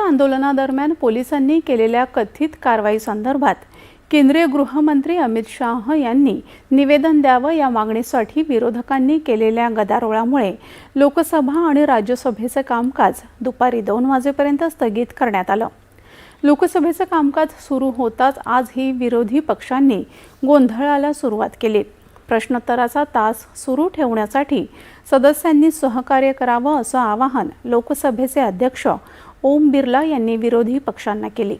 आंदोलनादरम्यान पोलिसांनी केलेल्या कथित कारवाई संदर्भात केंद्रीय गृहमंत्री अमित शाह यांनी निवेदन द्यावं या मागणीसाठी विरोधकांनी केलेल्या गदारोळामुळे लोकसभा आणि राज्यसभेचे कामकाज दुपारी 2 वाजेपर्यंत स्थगित करण्यात आलं। लोकसभेचे कामकाज सुरू होताच आजही विरोधी पक्षांनी गोंधळाला सुरुवात केली। प्रश्नोत्तराचा तास सुरू ठेवण्यासाठी सदस्यांनी सहकार्य करावं असं आवाहन लोकसभेचे अध्यक्ष ओम बिर्ला यांनी विरोधी पक्षांना केले।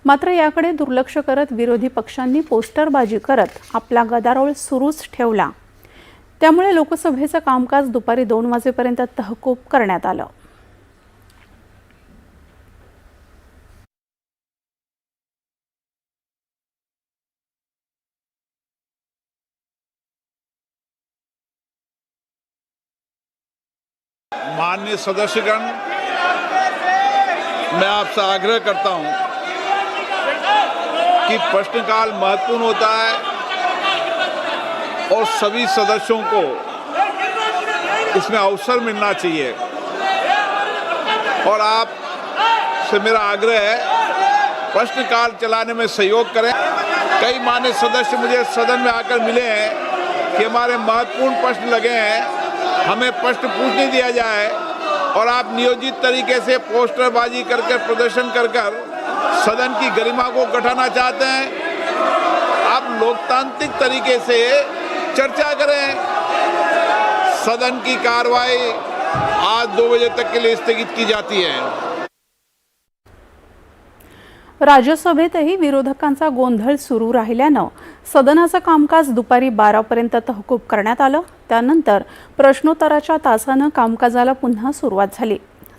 मात्र याकडे दुर्लक्ष करत विरोधी पक्षांनी पोस्टरबाजी करत आपला गदारोळ सुरूच ठेवला। त्यामुळे लोकसभेचं कामकाज दुपारी 2 वाजेपर्यंत तहकूब करण्यात आलं। माननीय सदस्यगण, मैं आपसे आग्रह करता हूं कि प्रश्नकाल महत्वपूर्ण होता है और सभी सदस्यों को इसमें अवसर मिलना चाहिए। और आप से मेरा आग्रह है प्रश्नकाल चलाने में सहयोग करें। कई माननीय सदस्य मुझे सदन में आकर मिले हैं कि हमारे महत्वपूर्ण प्रश्न लगे हैं, हमें प्रश्न पूछने दिया जाए, और आप नियोजित तरीके से पोस्टरबाजी करके प्रदर्शन कर सदन की गरिमा को घटाना चाहते हैं। आप लोकतांत्रिक तरीके से चर्चा करें। सदन की कार्रवाई आज 2 बजे तक के लिए स्थगित की जाती है। राज्यसभेतही विरोधकांचा गोंधळ सुरू राहिल्यानं सदनाचं कामकाज दुपारी 12 पर्यंत तहकूब करण्यात आलं। त्यानंतर प्रश्नोत्तराच्या तासानं कामकाजाला पुन्हा सुरुवात झाली।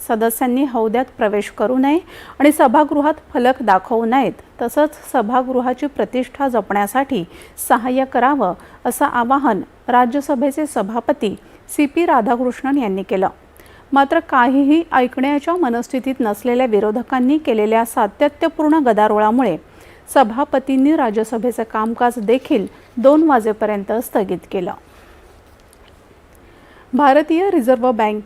सदस्यांनी हौद्यात प्रवेश करू नये आणि सभागृहात फलक दाखवू नयेत, तसंच सभागृहाची प्रतिष्ठा जपण्यासाठी सहाय्य करावं असं आवाहन राज्यसभेचे सभापती CP राधाकृष्णन यांनी केलं। मात्र काहीही ऐकण्याच्या मनस्थितीत नसलेल्या विरोधकांनी केलेल्या सातत्यपूर्ण गदारोळामुळे सभापतींनी राज्यसभेचे कामकाज देखील 2 वाजेपर्यंत स्थगित केलं। भारतीय रिझर्व्ह बँकेने